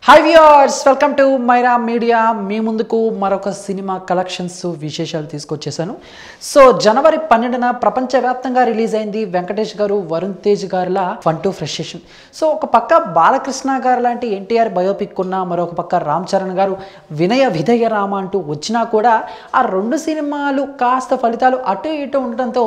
Hi viewers, welcome to Myra media. మీ ముందుకు మరొక సినిమా కలెక్షన్స్ విశేషాలు తీసుకొచ్చేసాను. సో జనవరి 12న ప్రపంచవ్యాప్తంగా రిలీజ్ అయింది వెంకటేష్ గారు, వరుణ్ తేజ్ గారుల ఫన్ టు ఫ్రెషేషన్. సో ఒక పక్క బాలకృష్ణ గారు లాంటి ఎన్టీఆర్ బయోపిక్ ఉన్న, మరొక పక్క రామ్ చరణ్ గారు వినయ విధేయ రామ అంటూ వచ్చినా కూడా ఆ రెండు సినిమాలు కాస్త ఫలితాలు అటు ఇటు ఉండటంతో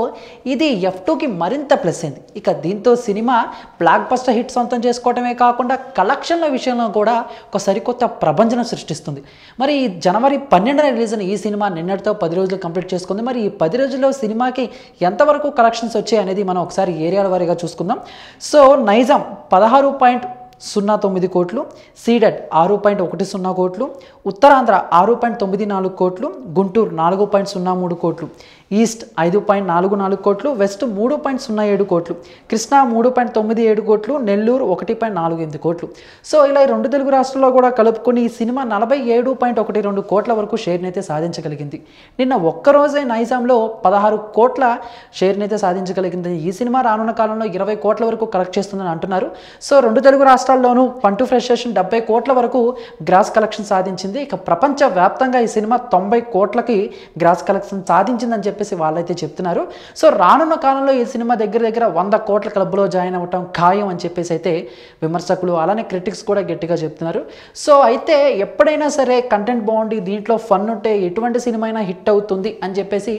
ఇది F2కి మరింత ప్లస్ అయింది. ఇక దీంతో సినిమా బ్లాక్ బస్టర్ హిట్ సొంతం చేసుకోవడమే కాకుండా కలెక్షన్ల విషయంలో కూడా ఒక సరికొత్త ప్రపంచం సృష్టిస్తుంది. మరి జనవరి 12న రిలీజ్ అయిన ఈ సినిమా నిన్నటితో 10 రోజులు కంప్లీట్ చేసుకుంది. మరి ఈ 10 రోజుల్లో సినిమాకి ఎంతవరకు కలెక్షన్స్ వచ్చాయి అనేది మనం ఒకసారి ఏరియాల వారీగా చూసుకుందాం. సో నైజాం 16.09 కోట్లు, సీడెడ్ 6.10 కోట్లు, ఉత్తరాంధ్ర 6.94 కోట్లు, గుంటూరు 4.03 కోట్లు, ఈస్ట్ 5.44 కోట్లు, వెస్ట్ 3.07 కోట్లు, కృష్ణా 3.97 కోట్లు, నెల్లూరు 1.48 కోట్లు. సో ఇలా రెండు తెలుగు రాష్ట్రాల్లో కూడా కలుపుకొని ఈ సినిమా 47.12 కోట్ల వరకు షేర్ని అయితే సాధించగలిగింది. నిన్న ఒక్కరోజే నైజాంలో 16 కోట్ల షేర్ని అయితే సాధించగలిగింది. ఈ సినిమా రానున్న కాలంలో 20 కోట్ల వరకు కలెక్ట్ చేస్తుందని అంటున్నారు. సో రెండు తెలుగు రాష్ట్రాల్లోనూ ఫన్ టు ఫ్రెషేషన్ 70 కోట్ల వరకు గ్రాస్ కలెక్షన్ సాధించింది. ఇక ప్రపంచ వ్యాప్తంగా ఈ సినిమా 90 కోట్లకి గ్రాస్ కలెక్షన్ సాధించిందని చెప్పేసి వాళ్ళైతే చెప్తున్నారు. సో రానున్న కాలంలో ఈ సినిమా దగ్గర 100 కోట్ల క్లబ్లో జాయిన్ అవ్వటం ఖాయం అని చెప్పేసి అయితే విమర్శకులు అలానే క్రిటిక్స్ కూడా గట్టిగా చెప్తున్నారు. సో అయితే ఎప్పుడైనా సరే కంటెంట్ బాగుండి దీంట్లో ఫన్ ఉంటే ఎటువంటి సినిమా అయినా హిట్ అవుతుంది అని చెప్పేసి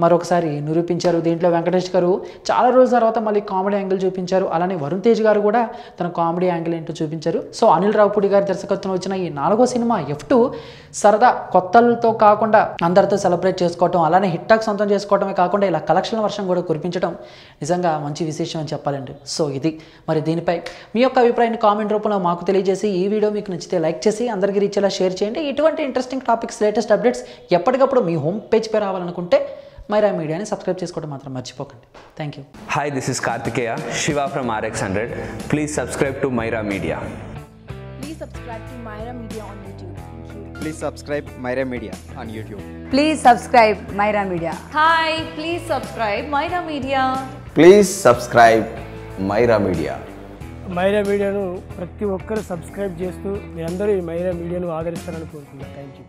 మరొకసారి నిరూపించారు. దీంట్లో వెంకటేష్ గారు చాలా రోజుల తర్వాత మళ్ళీ కామెడీ యాంగిల్ చూపించారు. అలానే వరుణ్ తేజ్ గారు కూడా తన కామెడీ యాంగిల్ ఏంటో చూపించారు. సో అనిల్ రావుపూడి గారి దర్శకత్వంలో వచ్చిన ఈ 4వ సినిమా F2 సరదా కొత్తలతో కాకుండా అందరితో సెలబ్రేట్ చేసుకోవటం, అలానే హిట్ టాక్ సొంతం చేసుకోవడమే కాకుండా ఇలా కలెక్షన్ల వర్షం కూడా కురిపించడం నిజంగా మంచి విశేషం అని చెప్పాలండి. సో ఇది మరి దీనిపై మీ యొక్క అభిప్రాయాన్ని కామెంట్ రూపంలో మాకు తెలియజేసి, ఈ వీడియో మీకు నచ్చితే లైక్ చేసి అందరికీ రీచేలా షేర్ చేయండి. ఇటువంటి ఇంట్రెస్టింగ్ టాపిక్స్, లేటెస్ట్ అప్డేట్స్ ఎప్పటికప్పుడు మీ హోమ్ పేజ్పై రావాలనుకుంటే మైరా మీడియాని సబ్స్క్రైబ్ చేసుకోవడం మాత్రం మర్చిపోకండి. Thank you. Hi, this is Kartikeya Shiva from RX100. Please subscribe to Myra Media. Please subscribe to Myra Media on YouTube. Thank you. Please subscribe Myra Media on YouTube. Please subscribe Myra Media. Hi, please subscribe Myra Media. Please subscribe Myra media. Myra మీడియాను ప్రతి ఒక్కరు subscribe చేస్తూ మీరందరూ ఈ మైరా మీడియాను ఆదరిస్తారని కోరుకుంటున్నాను. Thank you.